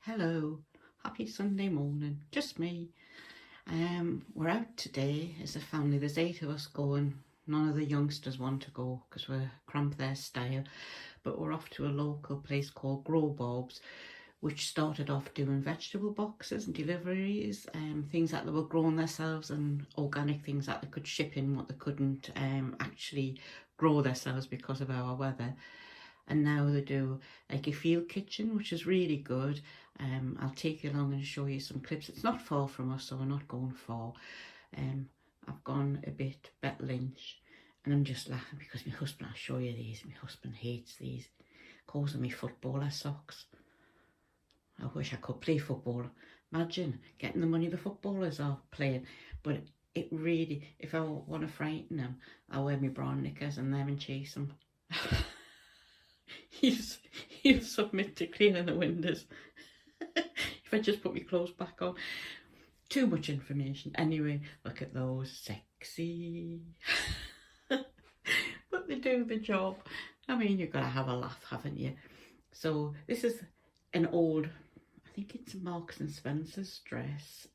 Hello, happy Sunday morning, just me. We're out today as a family. There's 8 of us going. None of the youngsters want to go because we're cramped their style, but we're off to a local place called Grow Bob's, which started off doing vegetable boxes and deliveries, things that they were growing themselves and organic things that they could ship in what they couldn't actually grow themselves because of our weather. And now they do like a field kitchen, which is really good. I'll take you along and show you some clips. It's not far from us, so we're not going far. I've gone a bit Bet Lynch, and I'm just laughing because my husband, I'll show you these, my husband hates these. Calls them me footballer socks. I wish I could play football. Imagine getting the money the footballers are playing. But it really, if I want to frighten them, I wear my brown knickers and them and chase them. He'll submit to cleaning the windows if I just put my clothes back on. Too much information. Anyway, look at those, sexy. But they do the job. I mean, you've got to have a laugh, haven't you? So this is an old, I think it's a Marks and Spencer's dress.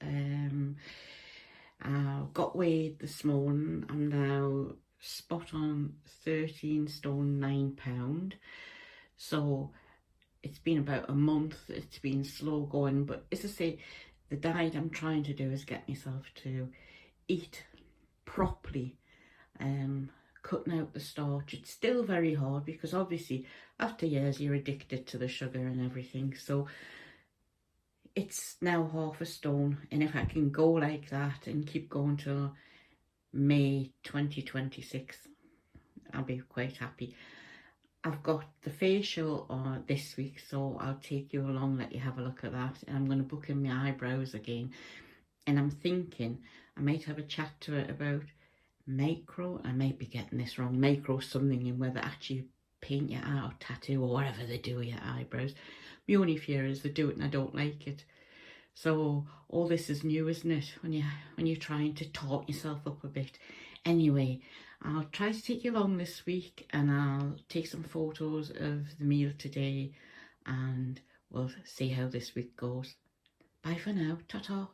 I got weighed this morning. I'm now spot on 13 stone 9 pound. So it's been about a month. It's been slow going, but as I say, the diet I'm trying to do is get myself to eat properly, cutting out the starch. It's still very hard because obviously after years you're addicted to the sugar and everything. So it's now half a stone, and if I can go like that and keep going till May 2026, I'll be quite happy. I've got the facial this week, so I'll take you along, let you have a look at that. And I'm going to book in my eyebrows again. And I'm thinking I might have a chat to it about micro. I might be getting this wrong. Micro something in where they actually paint your eye or tattoo or whatever they do with your eyebrows. My only fear is they do it and I don't like it. So all this is new, isn't it? When you're trying to talk yourself up a bit. Anyway, I'll try to take you along this week and I'll take some photos of the meal today and we'll see how this week goes. Bye for now. Ta-ta.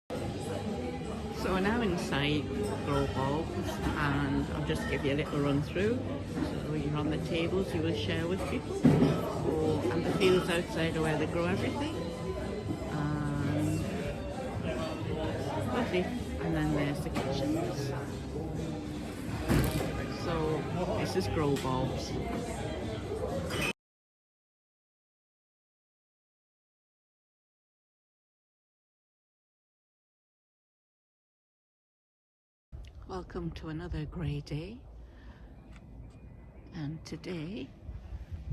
So we're now inside Grow Bob's and I'll just give you a little run through. So you're on the tables you will share with people. And the fields outside are where they grow everything. And lovely. And then there's the kitchens. So this is Grow Bob's. Welcome to another grey day. And today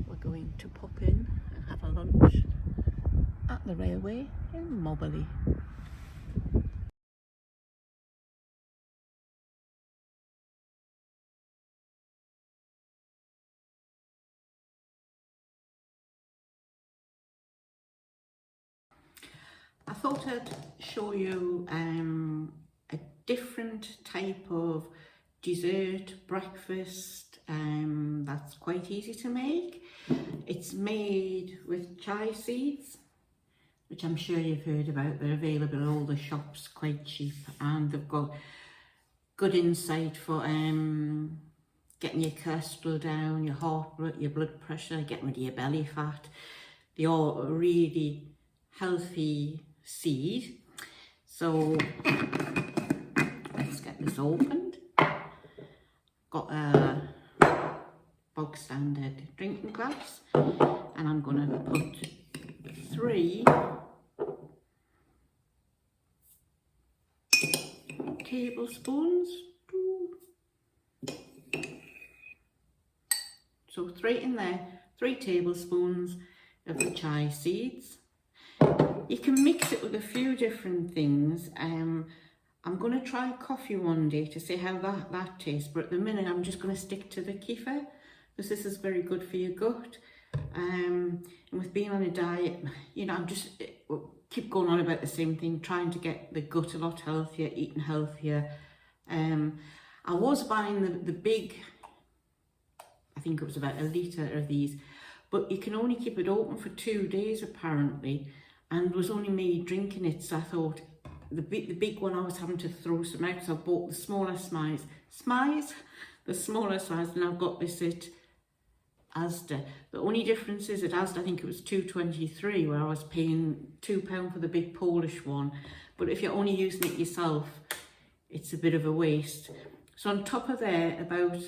we're going to pop in and have a lunch at the railway in Moberly. I thought I'd show you a different type of dessert breakfast that's quite easy to make. It's made with chia seeds, which I'm sure you've heard about. They're available in all the shops, quite cheap, and they've got good insight for getting your cholesterol down, your heart rate, your blood pressure, getting rid of your belly fat. They are a really healthy seed. So let's get this opened. Got a bog standard drinking glass and I'm going to put 3 tablespoons. So 3 in there, 3 tablespoons of the chia seeds. You can mix it with a few different things. I'm going to try coffee one day to see how that tastes, but at the minute I'm just going to stick to the kefir because this is very good for your gut. And with being on a diet, you know, I'm just keep going on about the same thing, trying to get the gut a lot healthier, eating healthier. I was buying the big, I think it was about 1 litre of these, but you can only keep it open for 2 days apparently, and it was only me drinking it, so I thought the big one I was having to throw some out, so I bought the smaller size, the smaller size, and I've got this at Asda. The only difference is at Asda I think it was £2.23, where I was paying £2 for the big Polish one, but if you're only using it yourself, it's a bit of a waste. So on top of there, about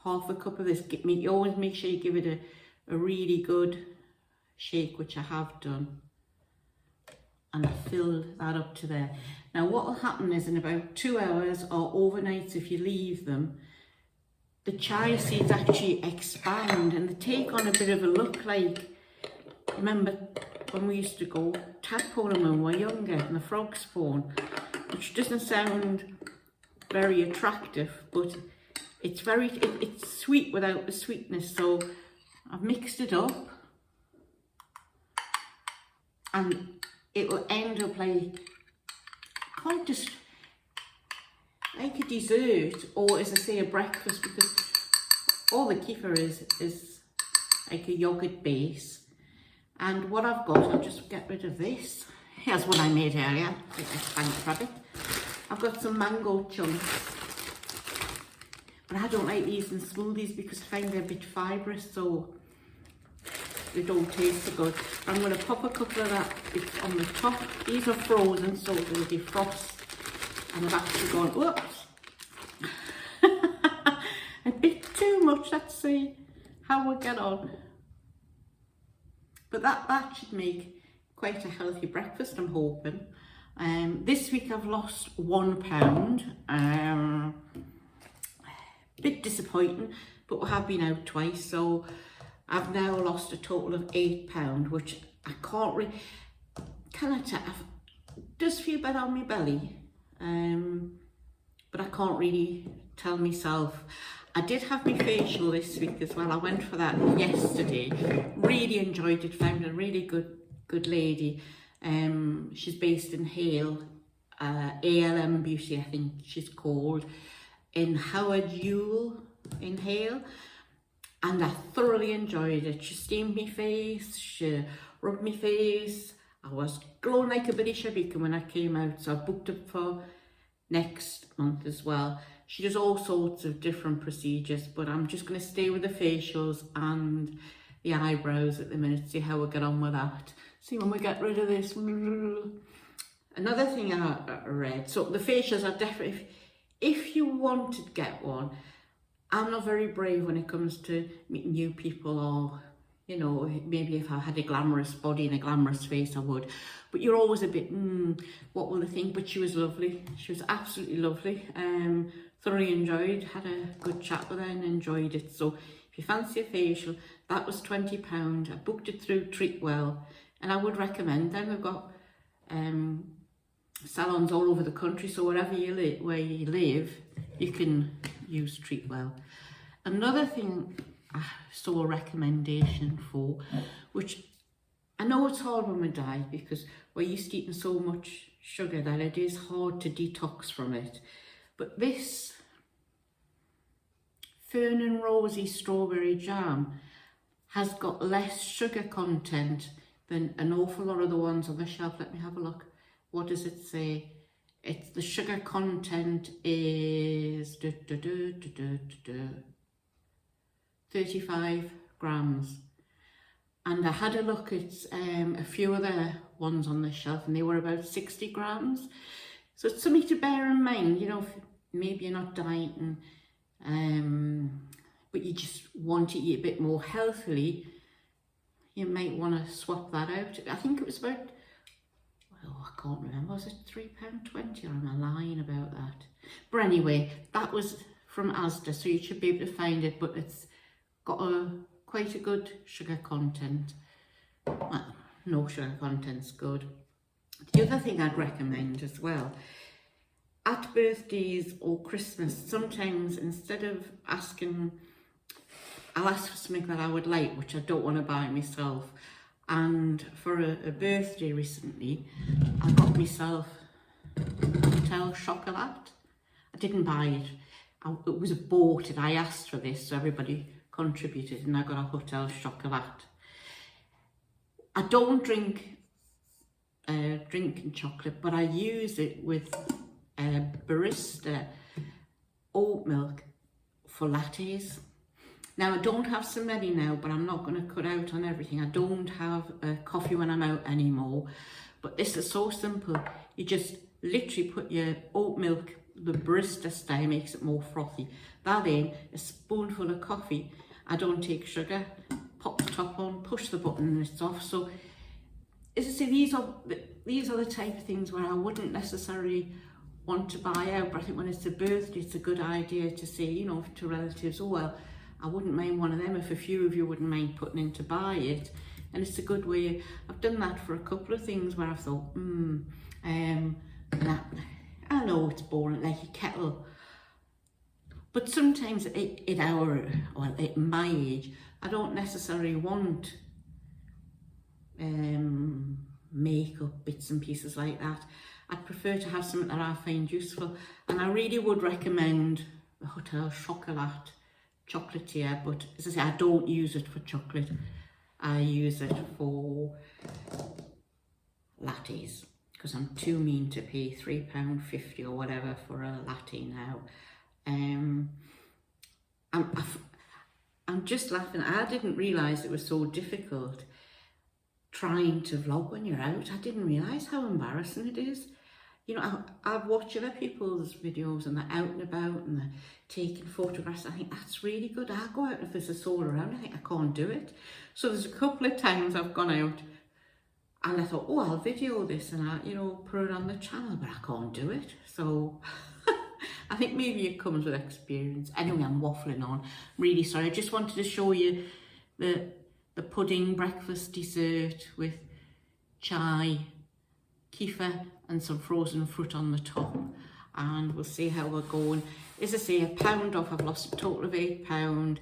half a cup of this, you always make sure you give it a really good shake, which I have done, and I filled that up to there. Now what will happen is in about 2 hours or overnight, if you leave them, the chia seeds actually expand and they take on a bit of a look like, remember when we used to go tadpoling when we were younger and the frogs spawn, which doesn't sound very attractive, but it's it's sweet without the sweetness. So I've mixed it up and it will end up like, quite just like a dessert, or as I say, a breakfast, because all the kefir is like a yogurt base. And what I've got, I'll just get rid of this. Here's what I made earlier. Thanks, Rabbit. I've got some mango chunks, but I don't like these in smoothies because I find they're a bit fibrous, so they don't taste so good. I'm going to pop a couple of that on the top. These are frozen, so they'll defrost. And I've actually gone, whoops, a bit too much. Let's see how we get on. But that should make quite a healthy breakfast, I'm hoping. This week I've lost £1. Bit disappointing, but we have been out twice, so I've now lost a total of £8, which I can't really, can I tell, it does feel better on my belly, but I can't really tell myself. I did have my facial this week as well. I went for that yesterday, really enjoyed it, found a really good lady. She's based in Hale, ALM Beauty I think she's called, in Howard Yule in Hale, and I thoroughly enjoyed it. She steamed my face, she rubbed my face. I was glowing like a British beacon when I came out, so I booked it for next month as well. She does all sorts of different procedures, but I'm just going to stay with the facials and the eyebrows at the minute, see how we get on with that. See when we get rid of this. Another thing I read, so the facials are definitely, if you want to get one, I'm not very brave when it comes to meeting new people, or, you know, maybe if I had a glamorous body and a glamorous face, I would. But you're always a bit, what will they think? But she was lovely. She was absolutely lovely. Thoroughly enjoyed, had a good chat with her and enjoyed it. So if you fancy a facial, that was £20. I booked it through Treatwell, and I would recommend them. They've got salons all over the country, so wherever you live, you can use Treatwell. Another thing I saw a recommendation for, which I know it's hard when we die because we're used to eating so much sugar that it is hard to detox from it, but this Fern and Rosy strawberry jam has got less sugar content than an awful lot of the ones on the shelf. Let me have a look. What does it say? It's the sugar content is 35 grams. And I had a look at a few other ones on the shelf and they were about 60 grams. So it's something to bear in mind, you know, if maybe you're not dieting, but you just want to eat a bit more healthily, you might want to swap that out. I think it was about, oh, I can't remember, was it £3.20, or am I lying about that? But anyway, that was from Asda, so you should be able to find it, but it's got quite a good sugar content. Well, no sugar content's good. The other thing I'd recommend as well, at birthdays or Christmas, sometimes instead of asking, I'll ask for something that I would like, which I don't want to buy myself. And for a birthday recently, I got myself hotel chocolate. I didn't buy it. It was bought and I asked for this, so everybody contributed, and I got a hotel chocolate. I don't drink drinking chocolate, but I use it with barista oat milk for lattes. Now I don't have so many now, but I'm not going to cut out on everything. I don't have coffee when I'm out anymore, but this is so simple. You just literally put your oat milk, the barista style, makes it more frothy. That in, a spoonful of coffee. I don't take sugar. Pop the top on, push the button, and it's off. So, as I say, these are the type of things where I wouldn't necessarily want to buy out, but I think when it's a birthday, it's a good idea to say, you know, to relatives, oh well, I wouldn't mind one of them if a few of you wouldn't mind putting in to buy it. And it's a good way. I've done that for a couple of things where I've thought, I know it's boring, like a kettle. But sometimes at my age, I don't necessarily want makeup bits and pieces like that. I'd prefer to have something that I find useful. And I really would recommend the Hotel Chocolatier, but as I say, I don't use it for chocolate. I use it for lattes, because I'm too mean to pay £3.50 or whatever for a latte now. I'm just laughing. I didn't realise it was so difficult trying to vlog when you're out. I didn't realise how embarrassing it is. You know, I've watched other people's videos and they're out and about and they're taking photographs. I think that's really good. I go out if there's a soul around. I think I can't do it. So there's a couple of times I've gone out and I thought, oh, I'll video this and I, you know, put it on the channel, but I can't do it. So I think maybe it comes with experience. Anyway, I'm waffling on. I'm really sorry. I just wanted to show you the pudding breakfast dessert with chai, kefir and some frozen fruit on the top, and we'll see how we're going. As I say, £1 off. I've lost a total of £8,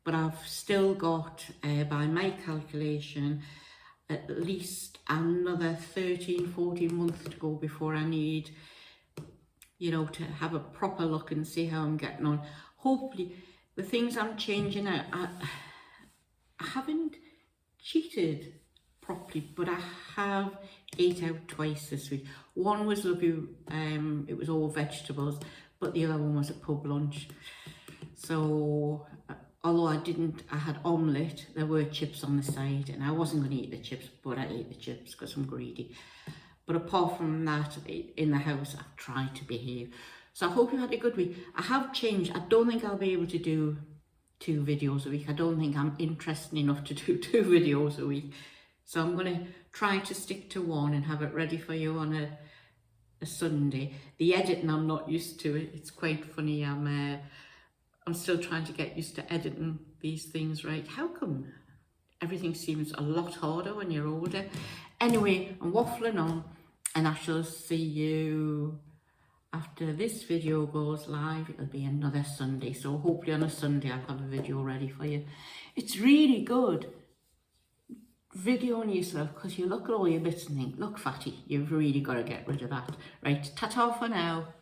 but I've still got, by my calculation, at least another 13-14 months to go before I need, you know, to have a proper look and see how I'm getting on. Hopefully the things I'm changing out, I haven't cheated properly, but I have ate out twice this week. One was lovely, it was all vegetables, but the other one was a pub lunch. So although I had omelette, there were chips on the side, and I wasn't going to eat the chips, but I ate the chips because I'm greedy. But apart from that, in the house, I've tried to behave. So I hope you had a good week. I have changed. I don't think I'll be able to do 2 videos a week. I don't think I'm interested enough to do 2 videos a week. So I'm going to try to stick to one and have it ready for you on a Sunday. The editing, I'm not used to it. It's quite funny. I'm still trying to get used to editing these things right. How come everything seems a lot harder when you're older? Anyway, I'm waffling on, and I shall see you after this video goes live. It'll be another Sunday, so hopefully on a Sunday I'll have a video ready for you. It's really good videoing yourself, because you look at all your bits and think, look fatty, you've really got to get rid of that. Right, ta-ta for now.